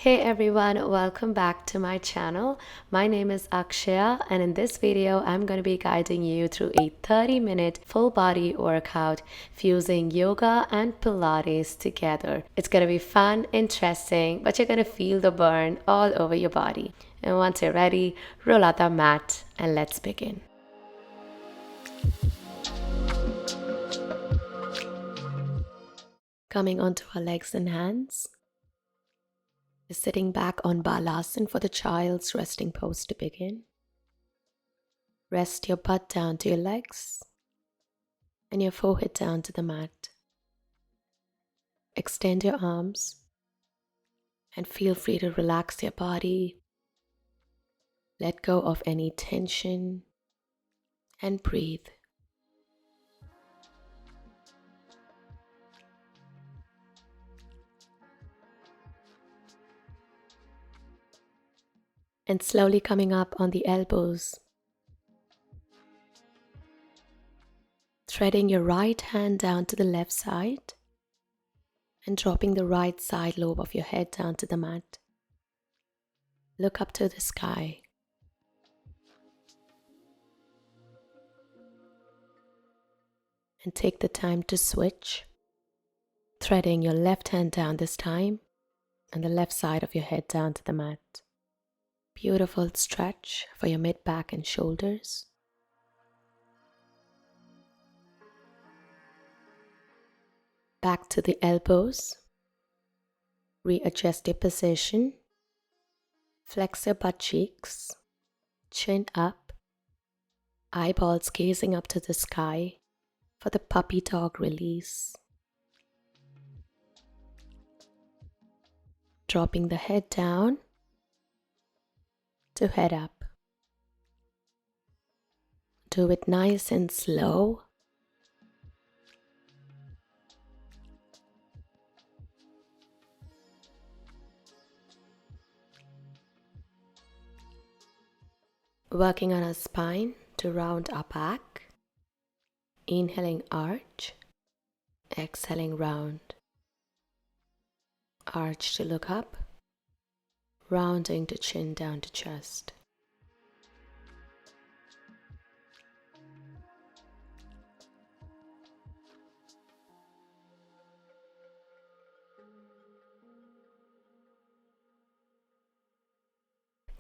Hey everyone, welcome back to my channel. My name is Akshaya, and in this video I'm going to be guiding you through a 30-minute full body workout fusing yoga and Pilates together. It's going to be fun, interesting, but you're going to feel the burn all over your body. And once you're ready, roll out the mat and let's begin. Coming onto our legs and hands. Sitting back on balasana for the child's resting pose to begin. Rest your butt down to your legs and your forehead down to the mat. Extend your arms and feel free to relax your body. Let go of any tension and breathe. And slowly coming up on the elbows. Threading your right hand down to the left side and dropping the right side lobe of your head down to the mat. Look up to the sky. And take the time to switch, threading your left hand down this time and the left side of your head down to the mat. Beautiful stretch for your mid back and shoulders. Back to the elbows. Readjust your position. Flex your butt cheeks. Chin up. Eyeballs gazing up to the sky for the puppy dog release. Dropping the head down to head up. Do it nice and slow. Working on our spine to round our back. Inhaling arch, exhaling round. Arch to look up, rounding to chin down to chest.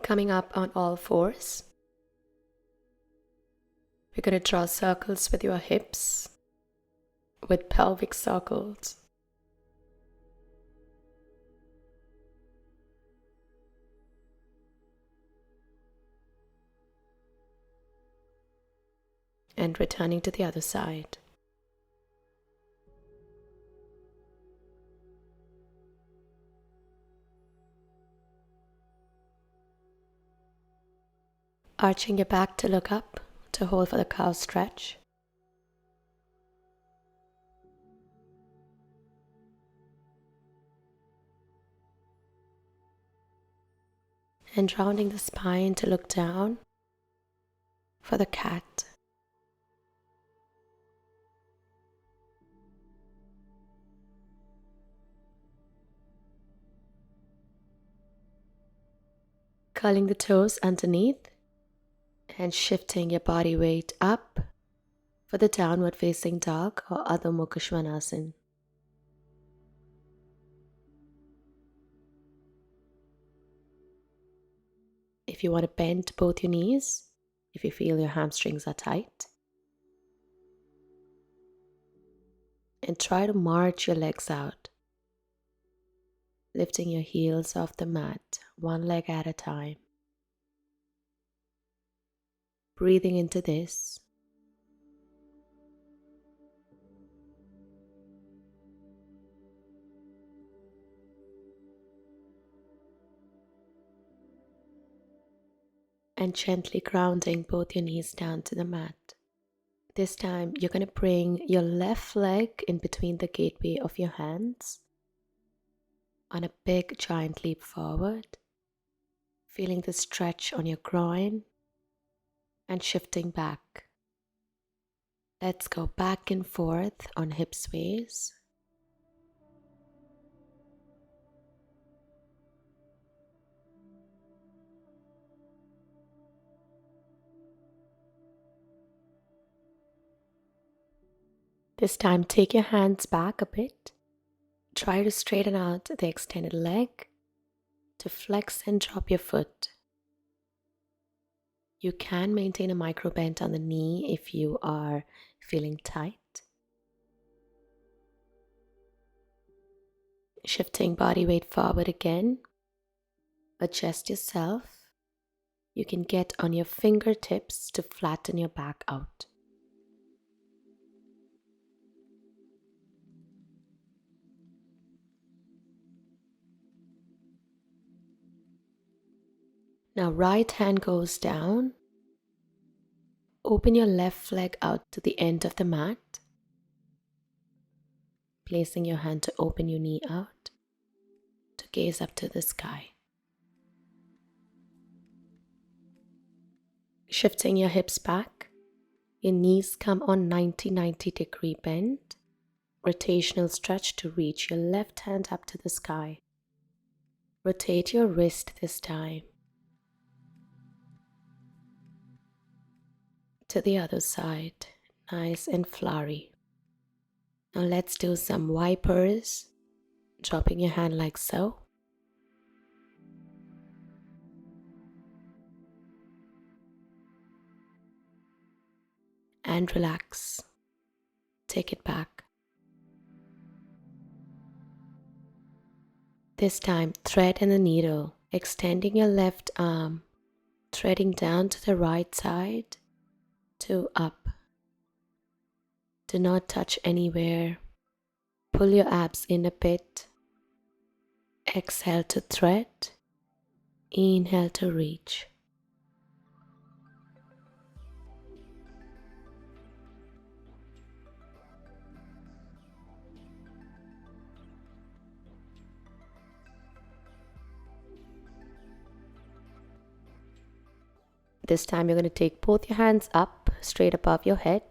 Coming up on all fours. We're going to draw circles with your hips, with pelvic circles. And returning to the other side. Arching your back to look up, to hold for the cow stretch. And rounding the spine to look down for the cat. Curling the toes underneath and shifting your body weight up for the downward facing dog or Adho Mukha Svanasana. If you want to bend both your knees, if you feel your hamstrings are tight, and try to march your legs out, lifting your heels off the mat, one leg at a time. Breathing into this. And gently grounding both your knees down to the mat. This time you're going to bring your left leg in between the gateway of your hands on a big giant leap forward, feeling the stretch on your groin and shifting back. Let's go back and forth on hip sways. This time, take your hands back a bit. Try to straighten out the extended leg, to flex and drop your foot. You can maintain a micro bend on the knee if you are feeling tight. Shifting body weight forward again. Adjust yourself. You can get on your fingertips to flatten your back out. Now right hand goes down. Open your left leg out to the end of the mat. Placing your hand to open your knee out, to gaze up to the sky. Shifting your hips back, your knees come on 90 degree bend. Rotational stretch to reach your left hand up to the sky. Rotate your wrist this time. To the other side, nice and flowery. Now let's do some wipers, dropping your hand like so. And relax. Take it back. This time, thread and the needle, extending your left arm, threading down to the right side to up. Do not touch anywhere. Pull your abs in a bit. Exhale to thread. Inhale to reach. This time you're going to take both your hands up, straight above your head.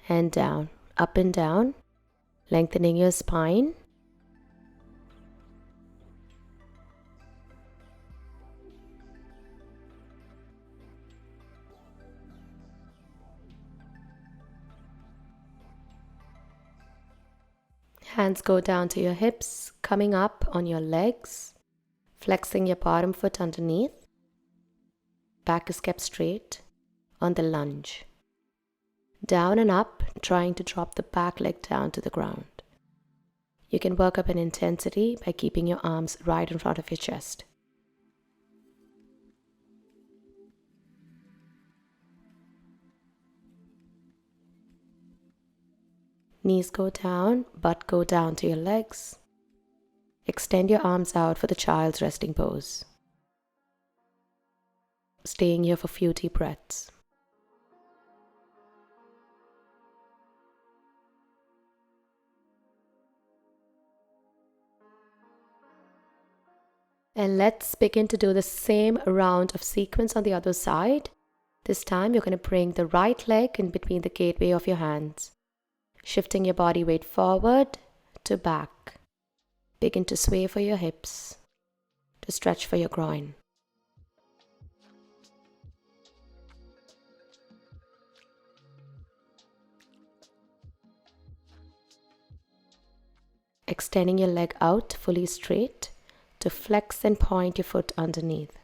And down, up and down, lengthening your spine. Hands go down to your hips, coming up on your legs, flexing your bottom foot underneath. Back is kept straight on the lunge. Down and up, trying to drop the back leg down to the ground. You can work up an intensity by keeping your arms right in front of your chest. Knees go down, butt go down to your legs. Extend your arms out for the child's resting pose. Staying here for a few deep breaths. And let's begin to do the same round of sequence on the other side. This time you're going to bring the right leg in between the gateway of your hands. Shifting your body weight forward to back. Begin to sway for your hips, to stretch for your groin. Extending your leg out fully straight to flex and point your foot underneath.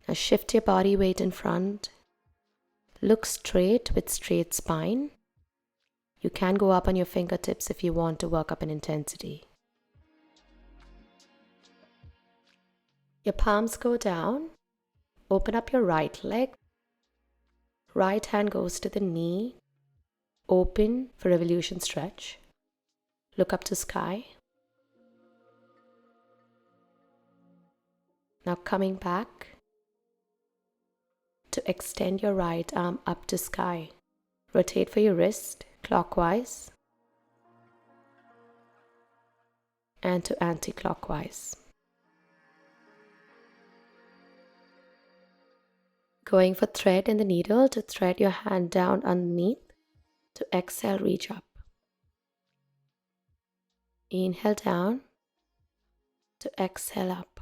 Now shift your body weight in front. Look straight with straight spine. You can go up on your fingertips if you want to work up an intensity. Your palms go down. Open up your right leg. Right hand goes to the knee. Open for revolution stretch. Look up to sky. Now coming back to extend your right arm up to sky. Rotate for your wrist clockwise and to anti-clockwise. Going for thread and the needle to thread your hand down underneath. To exhale, reach up. Inhale down to exhale up.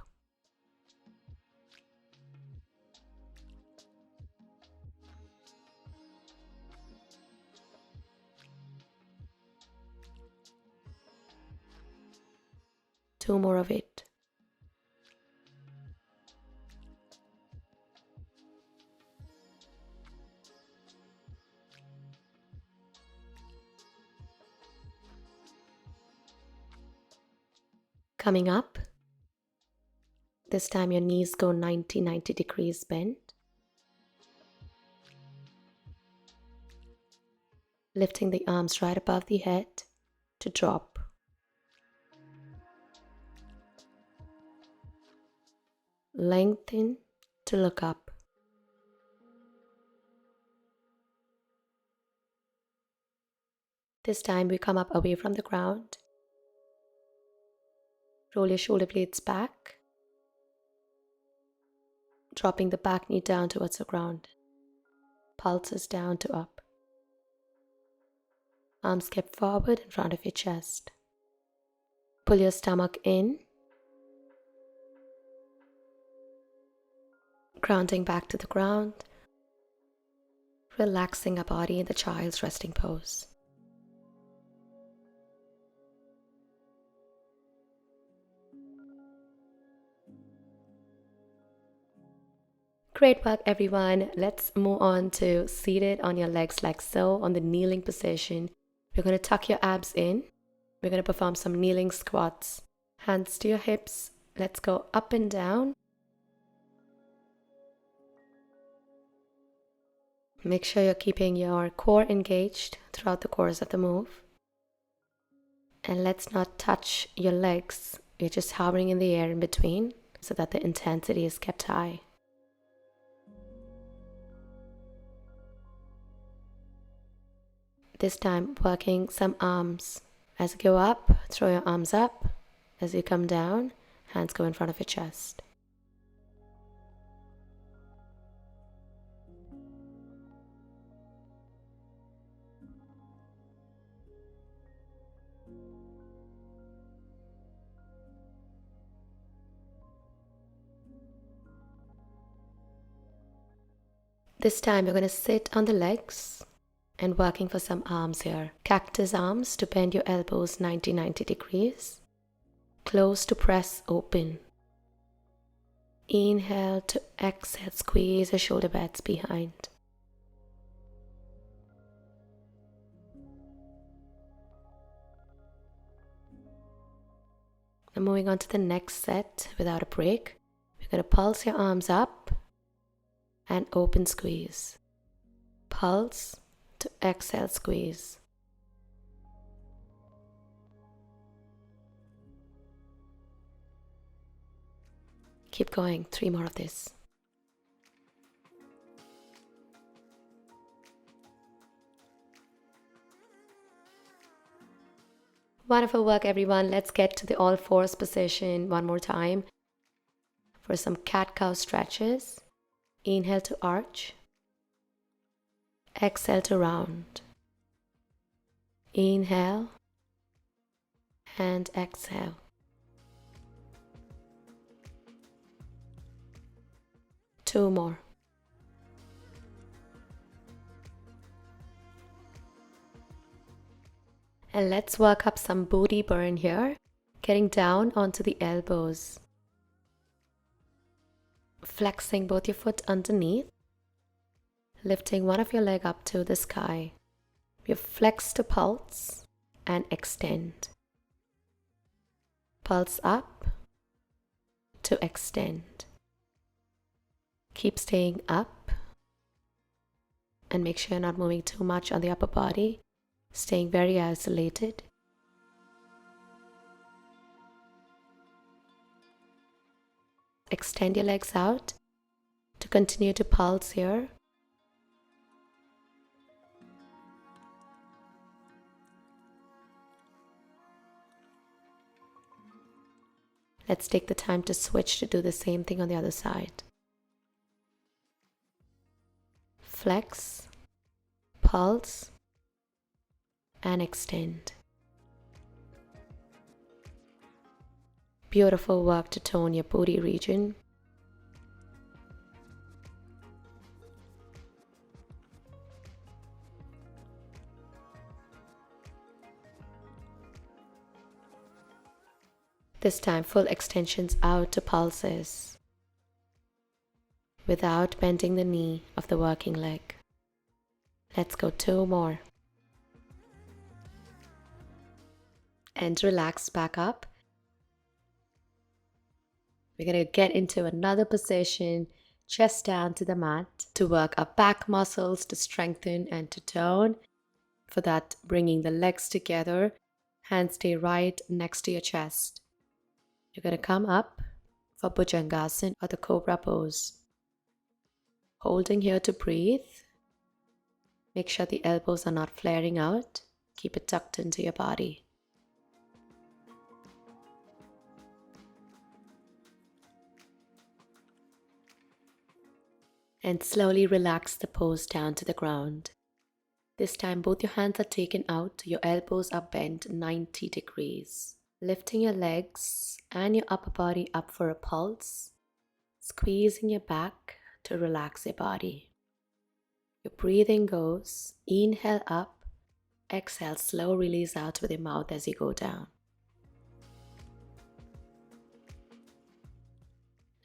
Two more of it. Coming up, this time your knees go 90 degrees bent. Lifting the arms right above the head to drop. Lengthen to look up. This time we come up away from the ground. Roll your shoulder blades back, dropping the back knee down towards the ground. Pulses down to up. Arms kept forward in front of your chest. Pull your stomach in, grounding back to the ground, relaxing our body in the child's resting pose. Great work, everyone. Let's move on to seated on your legs like so, on the kneeling position. We're going to tuck your abs in. We're going to perform some kneeling squats. Hands to your hips. Let's go up and down. Make sure you're keeping your core engaged throughout the course of the move. And let's not touch your legs. You're just hovering in the air in between so that the intensity is kept high. This time working some arms. As you go up, throw your arms up. As you come down, hands go in front of your chest. This time you're going to sit on the legs and working for some arms here. Cactus arms to bend your elbows 90 degrees. Close to press open. Inhale to exhale, squeeze your shoulder pads behind. Now moving on to the next set without a break. We're going to pulse your arms up and open squeeze. Pulse to exhale, squeeze. Keep going, 3 more of this. Wonderful work, everyone. Let's get to the all fours position one more time for some cat-cow stretches. Inhale to arch. Exhale to round. Inhale and exhale. Two more. And let's work up some booty burn here, getting down onto the elbows. Flexing both your foot underneath, lifting one of your leg up to the sky. You flex to pulse and extend. Pulse up to extend. Keep staying up and make sure you're not moving too much on the upper body, staying very isolated. Extend your legs out to continue to pulse here. Let's take the time to switch to do the same thing on the other side. Flex, pulse, and extend. Beautiful work to tone your booty region. This time, full extensions out to pulses without bending the knee of the working leg. Let's go 2 more. And relax back up. We're going to get into another position, chest down to the mat, to work our back muscles to strengthen and to tone. For that, bringing the legs together, hands stay right next to your chest. You're going to come up for Bhujangasana or the Cobra pose. Holding here to breathe. Make sure the elbows are not flaring out. Keep it tucked into your body. And slowly relax the pose down to the ground. This time both your hands are taken out, your elbows are bent 90 degrees. Lifting your legs and your upper body up for a pulse. Squeezing your back to relax your body. Your breathing goes, inhale up, exhale, slow release out with your mouth as you go down.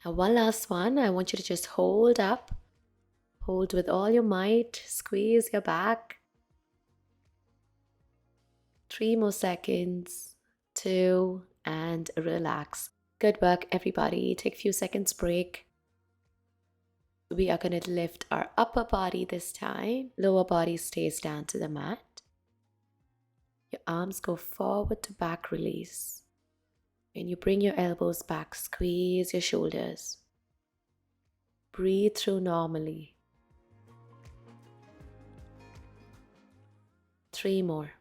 Now one last one, I want you to just hold up. Hold with all your might, squeeze your back. 3 more seconds, 2, and relax. Good work, everybody. Take a few seconds break. We are going to lift our upper body this time. Lower body stays down to the mat. Your arms go forward to back release. When you bring your elbows back, squeeze your shoulders. Breathe through normally. 3 more.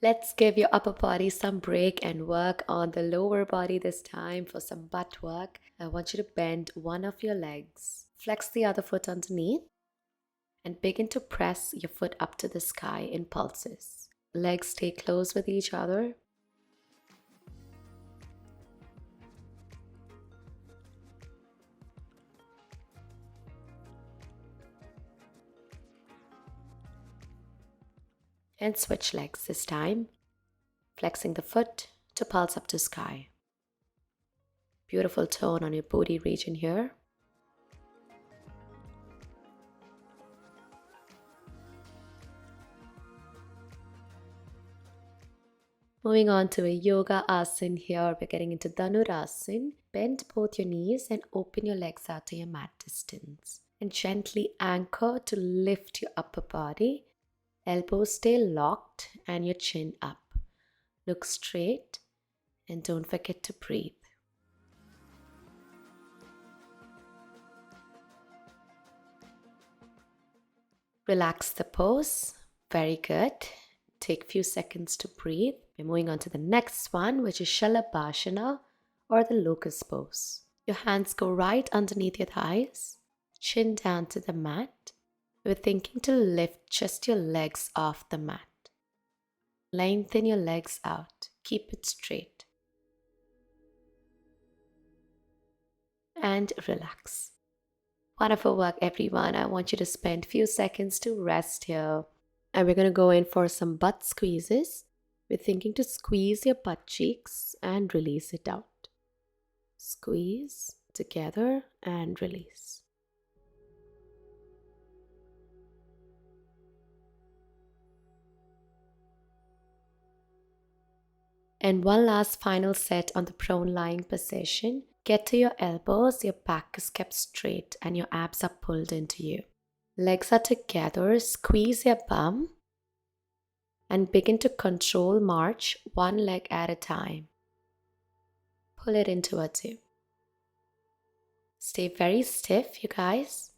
Let's give your upper body some break and work on the lower body this time for some butt work. I want you to bend one of your legs. Flex the other foot underneath and begin to press your foot up to the sky in pulses. Legs stay close with each other. And switch legs this time, flexing the foot to pulse up to sky. Beautiful tone on your booty region here. Moving on to a yoga asana here, we're getting into Dhanurasana. Bend both your knees and open your legs out to your mat distance. And gently anchor to lift your upper body. Elbows stay locked and your chin up. Look straight and don't forget to breathe. Relax the pose. Very good. Take a few seconds to breathe. We're moving on to the next one, which is Shalabhasana or the locust pose. Your hands go right underneath your thighs, chin down to the mat. We're thinking to lift just your legs off the mat. Lengthen your legs out. Keep it straight. And relax. Wonderful work, everyone. I want you to spend a few seconds to rest here. And we're going to go in for some butt squeezes. We're thinking to squeeze your butt cheeks and release it out. Squeeze together and release. And one last final set on the prone lying position. Get to your elbows, your back is kept straight and your abs are pulled into you. Legs are together, squeeze your bum and begin to control march one leg at a time. Pull it into a 2. Stay very stiff, you guys.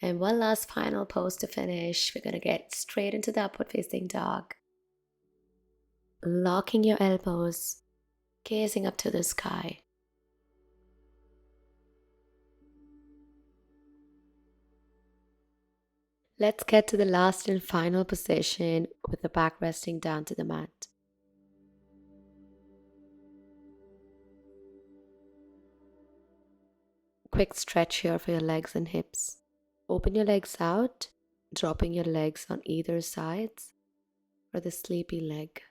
And one last final pose to finish. We're going to get straight into the upward facing dog. Locking your elbows, gazing up to the sky. Let's get to the last and final position with the back resting down to the mat. Quick stretch here for your legs and hips. Open your legs out, dropping your legs on either sides for the sleepy leg.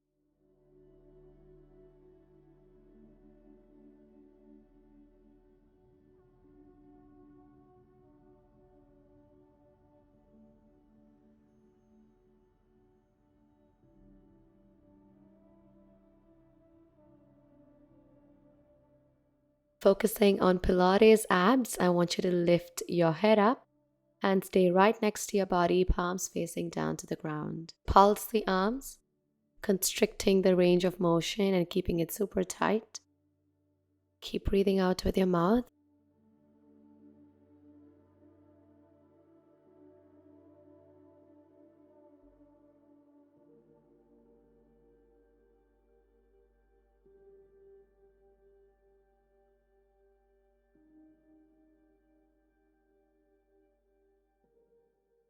Focusing on Pilates abs, I want you to lift your head up and stay right next to your body, palms facing down to the ground. Pulse the arms, constricting the range of motion and keeping it super tight. Keep breathing out with your mouth.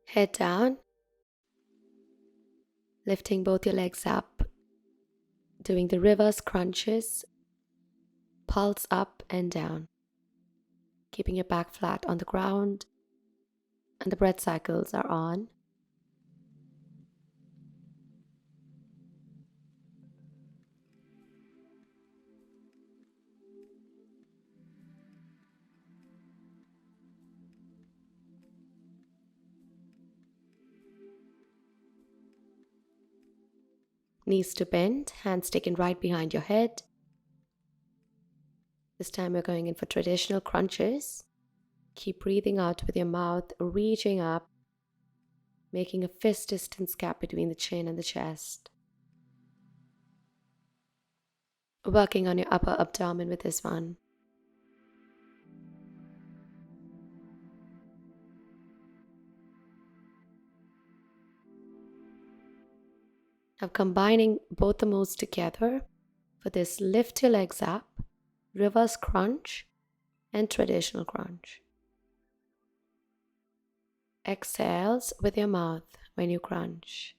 Head down, lifting both your legs up, doing the reverse crunches, pulse up and down, keeping your back flat on the ground, and the breath cycles are on. Knees to bend, hands taken right behind your head. This time we're going in for traditional crunches. Keep breathing out with your mouth, reaching up, making a fist distance gap between the chin and the chest. Working on your upper abdomen with this one. Now combining both the moves together for this lift your legs up, reverse crunch, and traditional crunch. Exhales with your mouth when you crunch.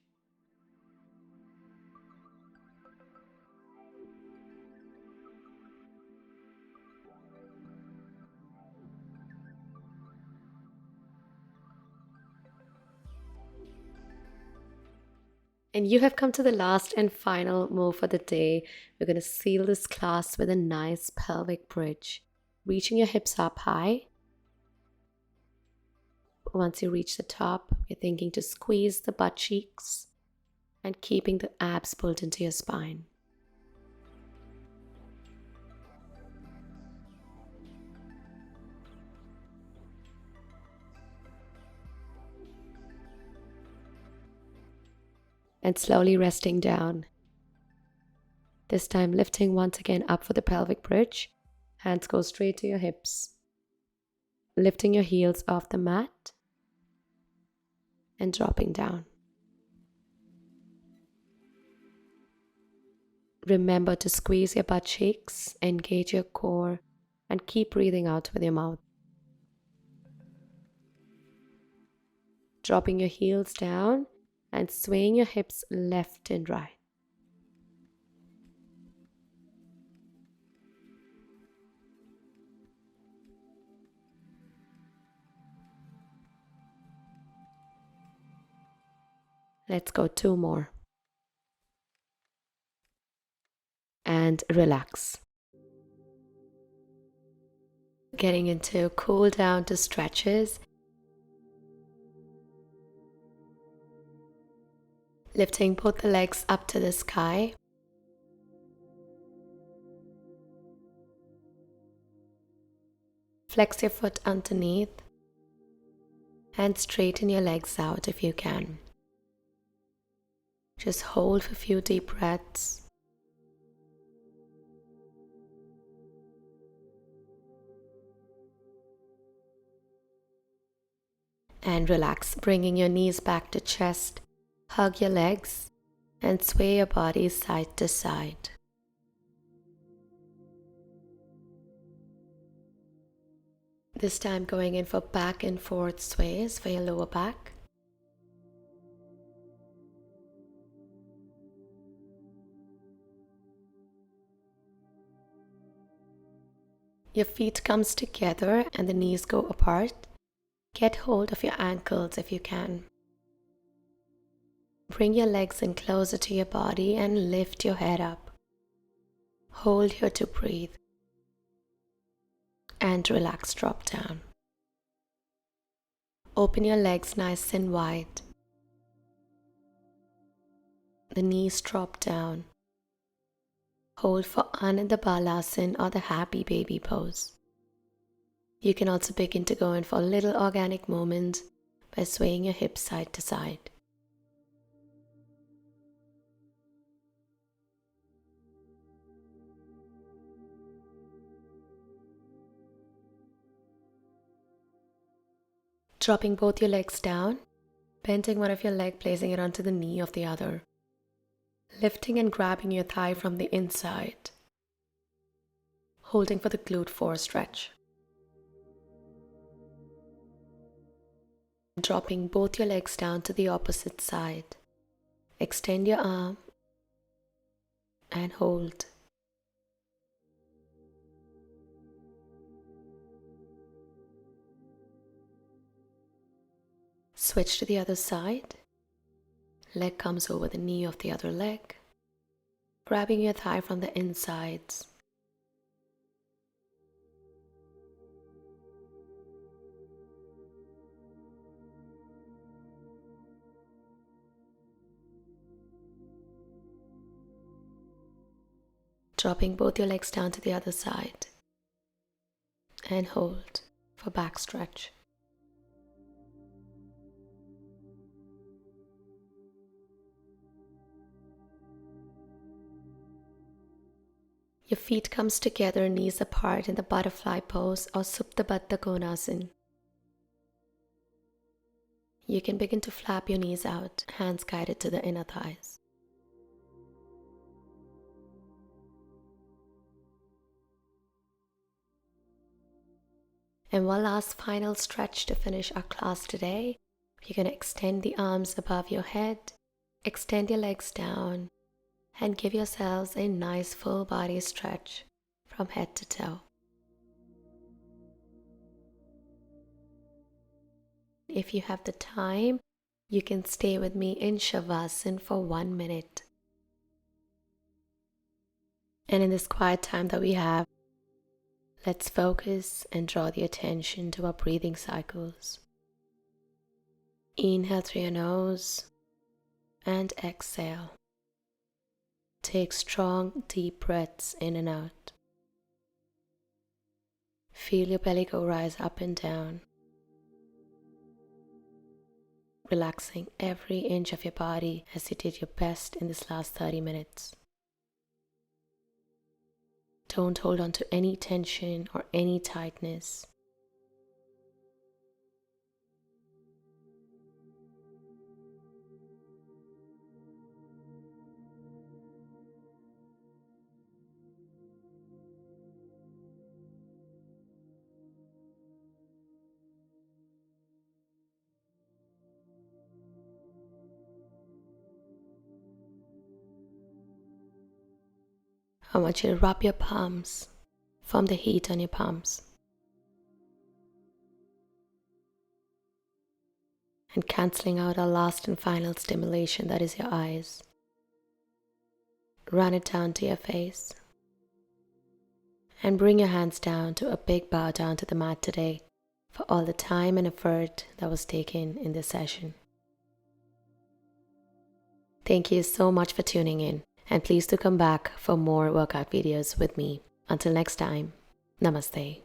And you have come to the last and final move for the day. We're going to seal this class with a nice pelvic bridge. Reaching your hips up high. Once you reach the top, you're thinking to squeeze the butt cheeks and keeping the abs pulled into your spine. And slowly resting down. This time lifting once again up for the pelvic bridge. Hands go straight to your hips. Lifting your heels off the mat and dropping down. Remember to squeeze your butt cheeks, engage your core, and keep breathing out with your mouth. Dropping your heels down and swaying your hips left and right. Let's go 2 more. And relax. Getting into cool down to stretches. Lifting both the legs up to the sky. Flex your foot underneath and straighten your legs out if you can. Just hold for a few deep breaths. And relax, bringing your knees back to chest. Hug your legs and sway your body side to side. This time going in for back and forth sways for your lower back. Your feet comes together and the knees go apart. Get hold of your ankles if you can. Bring your legs in closer to your body and lift your head up. Hold here to breathe. And relax, drop down. Open your legs nice and wide. The knees drop down. Hold for Ananda Balasana or the happy baby pose. You can also begin to go in for little organic movements by swaying your hips side to side. Dropping both your legs down, bending one of your legs, placing it onto the knee of the other. Lifting and grabbing your thigh from the inside. Holding for the glute 4 stretch. Dropping both your legs down to the opposite side. Extend your arm and hold. Switch to the other side. Leg comes over the knee of the other leg. Grabbing your thigh from the insides. Dropping both your legs down to the other side. And hold for back stretch. Your feet comes together, knees apart in the butterfly pose or Supta Baddha Konasana. You can begin to flap your knees out, hands guided to the inner thighs. And one last final stretch to finish our class today. You're going to extend the arms above your head, extend your legs down, and give yourselves a nice full body stretch from head to toe. If you have the time, you can stay with me in Shavasana for 1 minute. And in this quiet time that we have, let's focus and draw the attention to our breathing cycles. Inhale through your nose and exhale. Take strong, deep breaths in and out. Feel your belly go rise up and down. Relaxing every inch of your body as you did your best in this last 30 minutes. Don't hold on to any tension or any tightness. I want you to rub your palms from the heat on your palms. And cancelling out our last and final stimulation, that is your eyes. Run it down to your face. And bring your hands down to a big bow down to the mat today for all the time and effort that was taken in this session. Thank you so much for tuning in. And please do come back for more workout videos with me. Until next time, namaste.